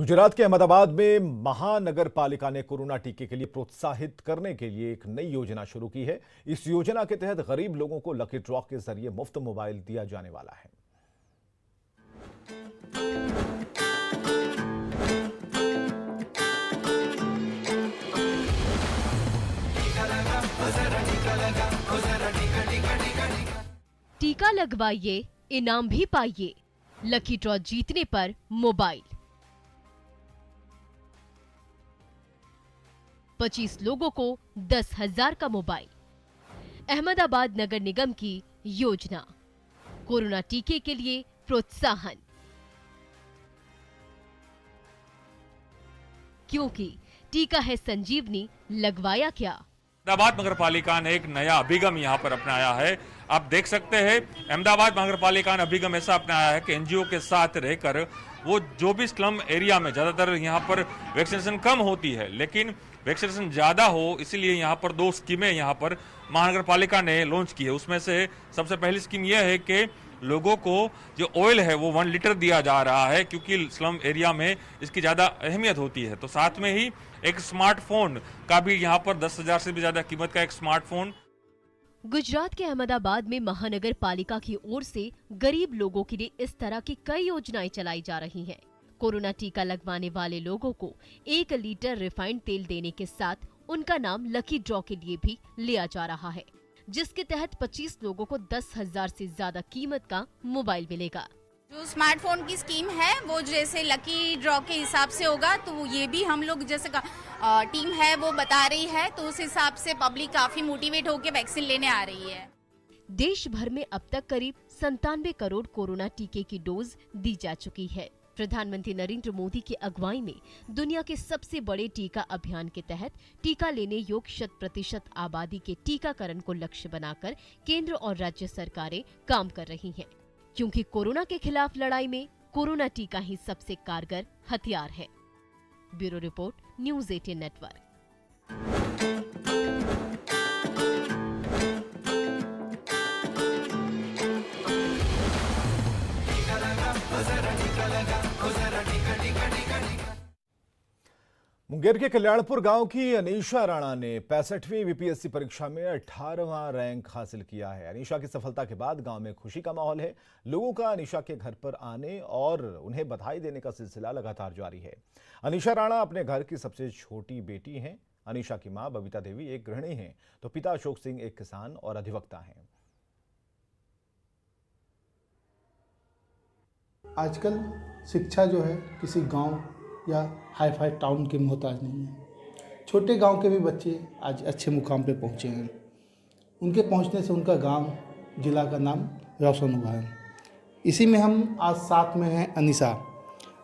गुजरात के अहमदाबाद में महानगर पालिका ने कोरोना टीके के लिए प्रोत्साहित करने के लिए एक नई योजना शुरू की है। इस योजना के तहत गरीब लोगों को लकी ड्रॉ के जरिए मुफ्त मोबाइल दिया जाने वाला है। टीका लगवाइए, इनाम भी पाइए। लकी ड्रॉ जीतने पर मोबाइल। 25 लोगों को 10,000 का मोबाइल। अहमदाबाद नगर निगम की योजना। कोरोना टीके के लिए प्रोत्साहन, क्योंकि टीका है संजीवनी। लगवाया क्या? अहमदाबाद नगर पालिका ने एक नया अभिगम यहाँ पर अपनाया है। आप देख सकते हैं अहमदाबाद नगर पालिका ने अभिगम ऐसा अपनाया है कि एनजीओ के साथ रहकर वो जो भी स्लम एरिया में ज्यादातर यहाँ पर वैक्सीनेशन कम होती है, लेकिन वैक्सीनेशन ज्यादा हो, इसीलिए यहाँ पर 2 स्कीमें यहाँ पर महानगर पालिका ने लॉन्च की है। उसमें से सबसे पहली स्कीम यह है कि लोगों को जो ऑयल है वो 1 लीटर दिया जा रहा है, क्योंकि स्लम एरिया में इसकी ज्यादा अहमियत होती है। तो साथ में ही एक स्मार्टफोन का भी यहाँ पर 10,000 से भी ज्यादा कीमत का एक स्मार्टफोन। गुजरात के अहमदाबाद में महानगर पालिका की ओर से गरीब लोगों के लिए इस तरह की कई योजनाएं चलाई जा रही हैं। कोरोना टीका लगवाने वाले लोगों को 1 लीटर रिफाइंड तेल देने के साथ उनका नाम लकी ड्रॉ के लिए भी लिया जा रहा है, जिसके तहत 25 लोगों को 10,000 से ज्यादा कीमत का मोबाइल मिलेगा। जो स्मार्टफोन की स्कीम है वो जैसे लकी ड्रॉ के हिसाब से होगा, तो ये भी हम लोग जैसे टीम है वो बता रही है, तो उस हिसाब से पब्लिक काफी मोटिवेट होकर वैक्सीन लेने आ रही है। देश भर में अब तक करीब 97 करोड़ कोरोना टीके की डोज दी जा चुकी है। प्रधानमंत्री नरेंद्र मोदी की अगुवाई में दुनिया के सबसे बड़े टीका अभियान के तहत टीका लेने योग्य 100% आबादी के टीकाकरण को लक्ष्य बनाकर केंद्र और राज्य सरकारें काम कर रही हैं, क्योंकि कोरोना के खिलाफ लड़ाई में कोरोना टीका ही सबसे कारगर हथियार है। Bureau report, news 18 network. Munger के कल्याणपुर गांव की अनीशा राणा ने 65वीं बीपीएससी परीक्षा में 18वां रैंक हासिल किया है। अनीशा की सफलता के बाद गांव में खुशी का माहौल है। लोगों का अनीशा के घर पर आने और उन्हें बधाई देने का सिलसिला लगातार जारी है। अनीशा राणा अपने घर की सबसे छोटी बेटी हैं। अनीशा की मां बबीता देवी एक गृहिणी हैं, तो पिता अशोक सिंह एक किसान और अधिवक्ता हैं। आजकल शिक्षा जो है किसी गांव या हाई फाई टाउन के मोहताज नहीं है। छोटे गांव के भी बच्चे आज अच्छे मुकाम पे पहुंचे हैं। उनके पहुंचने से उनका गांव, जिला का नाम रोशन हुआ है। इसी में हम आज साथ में हैं अनीशा।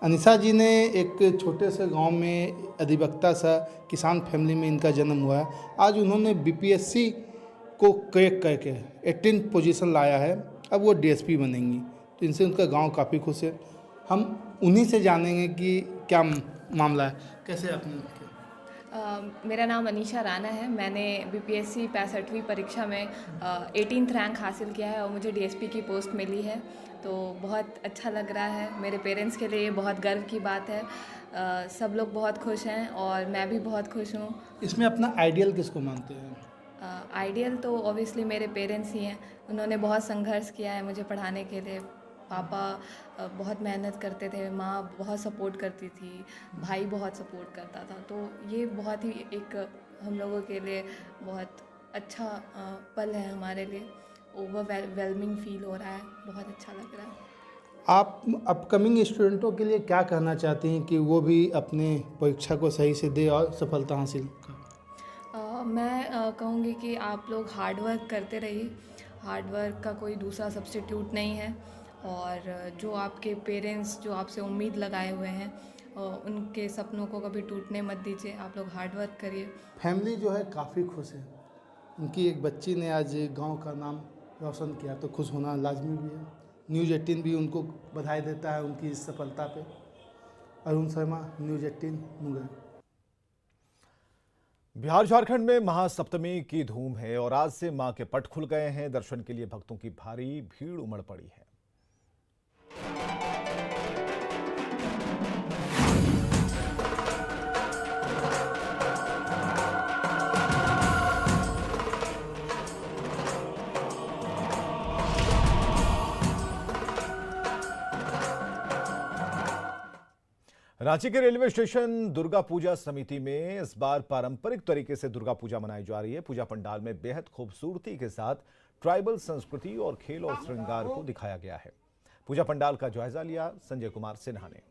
अनीशा जी ने एक छोटे से गांव में अधिवक्ता सा किसान फैमिली में इनका जन्म हुआ है। आज उन्होंने बीपीएससी को क्रैक करके 18 पोजीशन लाया है। अब वो डीएसपी बनेंगी, तो इनसे उनका गांव काफ़ी खुश है। हम उन्हीं से जानेंगे कि क्या मामला है, कैसे अपने। मेरा नाम अनीशा राणा है। मैंने बीपीएससी 65वीं परीक्षा में 18th रैंक हासिल किया है और मुझे डीएसपी की पोस्ट मिली है, तो बहुत अच्छा लग रहा है। मेरे पेरेंट्स के लिए ये बहुत गर्व की बात है। सब लोग बहुत खुश हैं और मैं भी बहुत खुश हूँ। इसमें अपना आइडियल किसको मानते हैं? आइडियल तो ऑब्वियसली मेरे पेरेंट्स ही हैं। उन्होंने बहुत संघर्ष किया है मुझे पढ़ाने के लिए। पापा बहुत मेहनत करते थे, माँ बहुत सपोर्ट करती थी, भाई बहुत सपोर्ट करता था। तो ये बहुत ही एक हम लोगों के लिए बहुत अच्छा पल है हमारे लिए। ओवरवेलमिंग फील हो रहा है, बहुत अच्छा लग रहा है। आप अपकमिंग स्टूडेंटों के लिए क्या कहना चाहती हैं कि वो भी अपने परीक्षा को सही से दे और सफलता हासिल कर? मैं कहूँगी कि आप लोग हार्ड वर्क करते रहिए। हार्ड वर्क का कोई दूसरा सब्स्टिट्यूट नहीं है, और जो आपके पेरेंट्स जो आपसे उम्मीद लगाए हुए हैं उनके सपनों को कभी टूटने मत दीजिए। आप लोग हार्ड वर्क करिए। फैमिली जो है काफ़ी खुश है। उनकी एक बच्ची ने आज गांव का नाम रोशन किया, तो खुश होना लाजमी भी है। न्यूज़ 18 भी उनको बधाई देता है उनकी इस सफलता पे। अरुण शर्मा, न्यूज़ 18, मुंगेर। बिहार झारखंड में महासप्तमी की धूम है और आज से मां के पट खुल गए हैं। दर्शन के लिए भक्तों की भारी भीड़ उमड़ पड़ी है। रांची के रेलवे स्टेशन दुर्गा पूजा समिति में इस बार पारंपरिक तरीके से दुर्गा पूजा मनाई जा रही है। पूजा पंडाल में बेहद खूबसूरती के साथ ट्राइबल संस्कृति और खेल और श्रृंगार को दिखाया गया है। पूजा पंडाल का जायजा लिया संजय कुमार सिन्हा ने।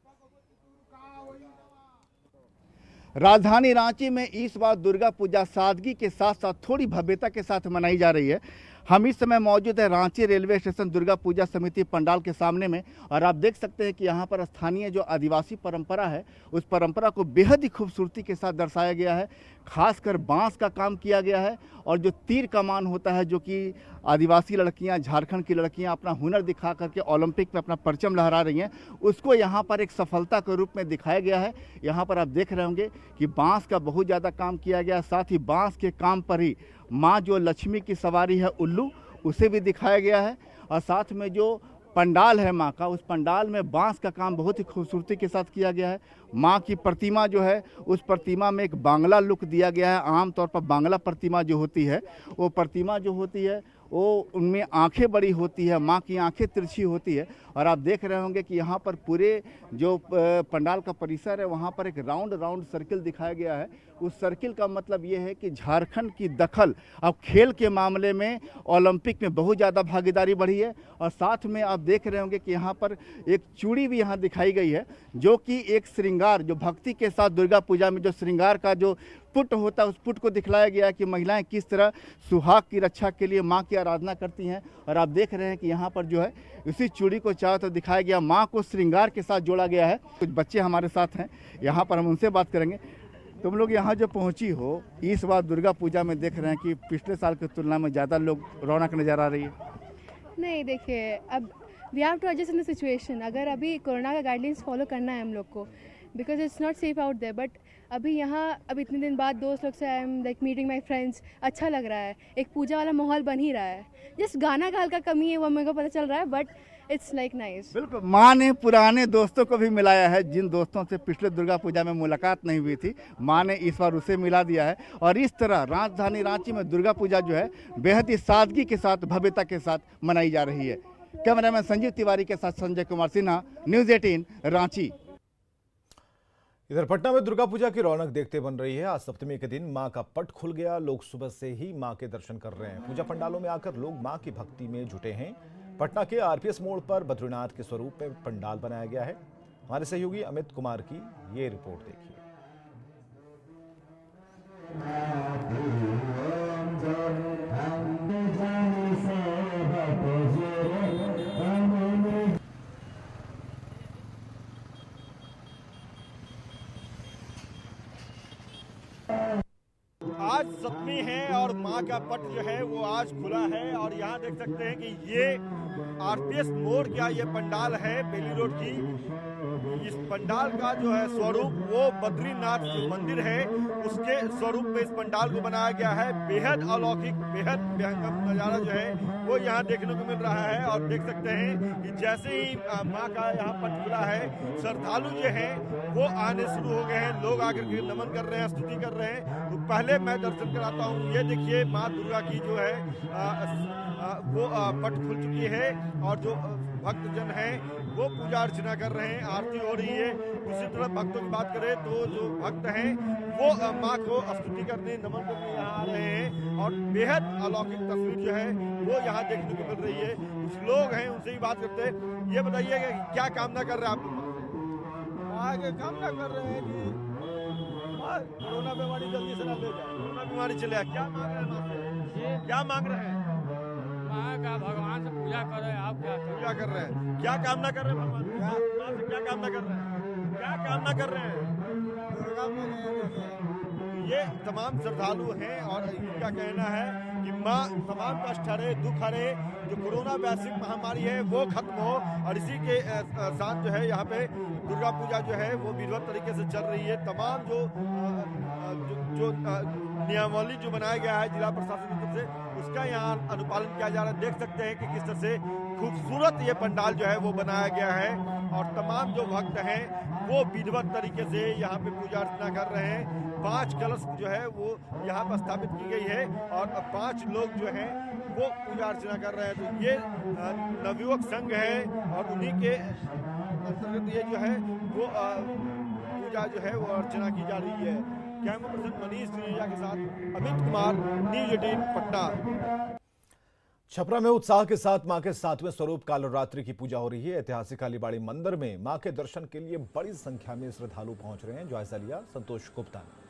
राजधानी रांची में इस बार दुर्गा पूजा सादगी के साथ साथ थोड़ी भव्यता के साथ मनाई जा रही है। हम इस समय मौजूद है रांची रेलवे स्टेशन दुर्गा पूजा समिति पंडाल के सामने में, और आप देख सकते हैं कि यहाँ पर स्थानीय जो आदिवासी परंपरा है उस परंपरा को बेहद ही खूबसूरती के साथ दर्शाया गया है। खासकर बांस का काम किया गया है और जो तीर कमान होता है, जो कि आदिवासी लड़कियां, झारखंड की लड़कियां अपना हुनर दिखा करके ओलंपिक में अपना परचम लहरा रही हैं, उसको यहाँ पर एक सफलता के रूप में दिखाया गया है। यहाँ पर आप देख रहे होंगे कि बांस का बहुत ज़्यादा काम किया गया है। साथ ही बांस के काम पर ही माँ जो लक्ष्मी की सवारी है उल्लू, उसे भी दिखाया गया है। और साथ में जो पंडाल है माँ का, उस पंडाल में बांस का काम बहुत ही खूबसूरती के साथ किया गया है। माँ की प्रतिमा जो है उस प्रतिमा में एक बांग्ला लुक दिया गया है। आमतौर पर बांग्ला प्रतिमा जो होती है, वो प्रतिमा जो होती है वो उनमें आंखें बड़ी होती है, माँ की आंखें तिरछी होती है। और आप देख रहे होंगे कि यहाँ पर पूरे जो पंडाल का परिसर है वहाँ पर एक राउंड सर्किल दिखाया गया है। उस सर्किल का मतलब ये है कि झारखंड की दखल अब खेल के मामले में ओलंपिक में बहुत ज़्यादा भागीदारी बढ़ी है। और साथ में आप देख रहे होंगे कि यहाँ पर एक चूड़ी भी यहाँ दिखाई गई है, जो कि एक श्रृंगार, जो भक्ति के साथ दुर्गा पूजा में जो श्रृंगार का जो पुट होता है उस पुट को दिखलाया गया है कि महिलाएं किस तरह सुहाग की रक्षा के लिए माँ की आराधना करती हैं। और आप देख रहे हैं कि यहाँ पर जो है इसी चूड़ी को चारों तरफ दिखाया गया, माँ को श्रृंगार के साथ जोड़ा गया है। कुछ बच्चे हमारे साथ हैं, यहाँ पर हम उनसे बात करेंगे। तुम लोग यहाँ जो पहुँची हो इस बार दुर्गा पूजा में, देख रहे हैं कि पिछले साल की तुलना में ज़्यादा लोग रौनक नज़र आ रही है। नहीं, देखिए, अब we have to adjust in the situation. अगर अभी कोरोना का गाइडलाइंस फॉलो करना है हम लोग को, because it's not safe out there, but अभी यहाँ अब इतने दिन बाद दोस्त लोग से I am like meeting my friends, अच्छा लग रहा है। एक पूजा वाला माहौल बन ही रहा है। जस्ट गाना का हल्का कमी है वो मेरे को पता चल रहा है, बट इट्स लाइक नाइस। बिल्कुल, माँ ने पुराने दोस्तों को भी मिलाया है। जिन दोस्तों से पिछले दुर्गा पूजा में मुलाकात नहीं हुई थी, माँ ने इस बार उसे मिला दिया है। और इस तरह राजधानी रांची में दुर्गा पूजा जो है बेहद ही सादगी के साथ, भव्यता के साथ मनाई जा रही है। कैमरामैन संजीव तिवारी के साथ संजय कुमार सिन्हा, न्यूज़ 18 रांची। इधर पटना में दुर्गा पूजा की रौनक देखते बन रही है। आज सप्तमी के दिन मां का पट खुल गया। लोग सुबह से ही मां के दर्शन कर रहे हैं। पूजा पंडालों में आकर लोग मां की भक्ति में जुटे हैं। पटना के आरपीएस मोड़ पर बद्रीनाथ के स्वरूप में पंडाल बनाया गया है। हमारे सहयोगी अमित कुमार की ये रिपोर्ट देखिए। आज सप्तमी है और माँ का पट जो है वो आज खुला है। और यहाँ देख सकते हैं कि ये आरपीएस मोड़ का ये पंडाल है बेली रोड की। इस पंडाल का जो है स्वरूप वो बद्रीनाथ मंदिर है, उसके स्वरूप में इस पंडाल को बनाया गया है। बेहद अलौकिक, बेहद भयंकर नज़ारा जो है वो यहाँ देखने को मिल रहा है। और देख सकते हैं कि जैसे ही माँ का यहाँ पट खुला है, श्रद्धालु जो हैं वो आने शुरू हो गए हैं। लोग आकर के नमन कर रहे हैं, स्तुति कर रहे हैं। तो पहले मैं दर्शन कराता हूँ। ये देखिए माँ दुर्गा की जो है वो पट खुल चुकी है और जो भक्तजन हैं वो पूजा अर्चना कर रहे हैं, आरती हो रही है। दूसरी तरफ भक्तों की बात करें तो जो भक्त हैं वो माँ को स्तुति करने, नमन करने यहाँ आ रहे हैं। और बेहद अलौकिक तस्वीर जो है वो यहाँ देखने को मिल रही है। कुछ लोग हैं, उनसे ही बात करते हैं। ये बताइए कि क्या कामना कर रहे हैं आप? आगे कामना कर रहे हैं कि कोरोना बीमारी जल्दी से न ले जाए, कोरोना बीमारी चले। क्या मांग रहे हैं? क्या मांग रहे हैं? का भगवान से पूजा कर रहे हैं। आप क्या कर रहे हैं? क्या कामना कर रहे हैं? भगवान से क्या कामना कर रहे हैं? क्या कामना कर रहे हैं? ये तमाम श्रद्धालु हैं और इनका कहना है कि माँ तमाम कष्ट हरे, दुख हरे, जो कोरोना वैश्विक महामारी है वो खत्म हो। और इसी के साथ जो है यहाँ पे दुर्गा पूजा जो है वो विधिवत तरीके से चल रही है। तमाम जो नियमावली जो बनाया गया है जिला प्रशासन की तरफ से, उसका यहाँ अनुपालन किया जा रहा है। देख सकते हैं कि किस तरह से खूबसूरत ये पंडाल जो है वो बनाया गया है। और तमाम जो भक्त हैं वो विधिवत तरीके से यहाँ पे पूजा अर्चना कर रहे हैं। 5 कलश जो है वो यहाँ पर स्थापित की गई है और 5 लोग जो हैं वो पूजा अर्चना कर रहे हैं। तो ये नवयुवक संघ है और उन्हीं के ये जो है वो पूजा जो है वो अर्चना की जा रही है। कैमरा पर्सन मनीष सिनेजा के साथ अमित कुमार, न्यूज 18 पटना। छपरा में उत्साह के साथ मां के 7वें स्वरूप कालरात्रि की पूजा हो रही है। ऐतिहासिक कालीबाड़ी मंदिर में मां के दर्शन के लिए बड़ी संख्या में श्रद्धालु पहुंच रहे हैं। जायजा लिया संतोष गुप्ता ने।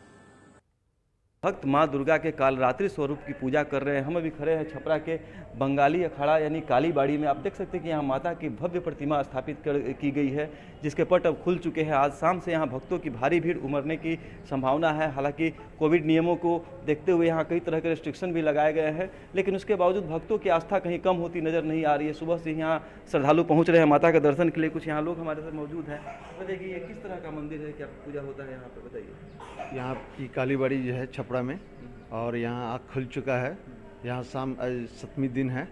भक्त मां दुर्गा के कालरात्रि स्वरूप की पूजा कर रहे हैं। हम अभी खड़े हैं छपरा के बंगाली अखाड़ा यानी कालीबाड़ी में। आप देख सकते हैं कि यहाँ माता की भव्य प्रतिमा स्थापित की गई है, जिसके पट अब खुल चुके हैं। आज शाम से यहाँ भक्तों की भारी भीड़ उमड़ने की संभावना है। हालांकि कोविड नियमों को देखते हुए यहाँ कई तरह के रेस्ट्रिक्शन भी लगाए गए हैं, लेकिन उसके बावजूद भक्तों की आस्था कहीं कम होती नजर नहीं आ रही है। सुबह से यहाँ श्रद्धालु पहुँच रहे हैं माता के दर्शन के लिए। कुछ यहाँ लोग हमारे साथ मौजूद हैं। बताइए ये किस तरह का मंदिर है, क्या पूजा होता है यहाँ पर, बताइए। यहाँ की कालीबाड़ी जो है छपरा में, और यहाँ आँख खुल चुका है। यहाँ शाम 7वीं दिन है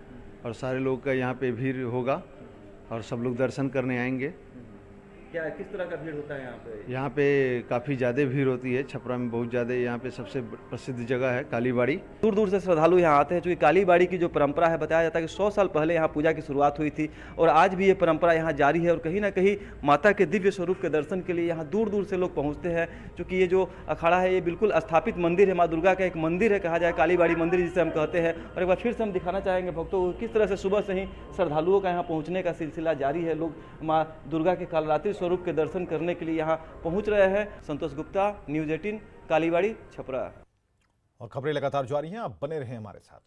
और सारे लोग का यहाँ पे भीड़ होगा और सब लोग दर्शन करने आएंगे। क्या किस तरह का भीड़ होता है यहाँ पे? यहाँ पे काफ़ी ज़्यादा भीड़ होती है। छपरा में बहुत ज़्यादा, यहाँ पे सबसे प्रसिद्ध जगह है कालीबाड़ी। दूर दूर से श्रद्धालु यहाँ आते हैं। चूँकि कालीबाड़ी की जो परंपरा है, बताया जाता है कि 100 साल पहले यहाँ पूजा की शुरुआत हुई थी और आज भी ये परंपरा यहाँ जारी है। और कहीं ना कहीं माता के दिव्य स्वरूप के दर्शन के लिए यहाँ दूर दूर से लोग पहुँचते हैं। चूँकि ये जो अखाड़ा है ये बिल्कुल स्थापित मंदिर है, माँ दुर्गा का एक मंदिर है, कहा जाए कालीबाड़ी मंदिर जिसे हम कहते हैं। और एक बार फिर से हम दिखाना चाहेंगे भक्तों को किस तरह से सुबह से ही श्रद्धालुओं का यहाँ पहुँचने का सिलसिला जारी है। लोग माँ दुर्गा के कालरात्रि स्वरूप के दर्शन करने के लिए यहाँ पहुंच रहे हैं। संतोष गुप्ता, न्यूज 18 कालीबाड़ी छपरा। और खबरें लगातार जारी हैं, आप बने रहें हमारे साथ।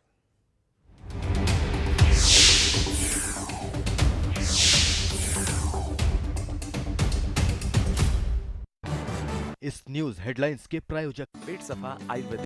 इस न्यूज हेडलाइंस के प्रायोजक पेट सफा आयुर्वेदिक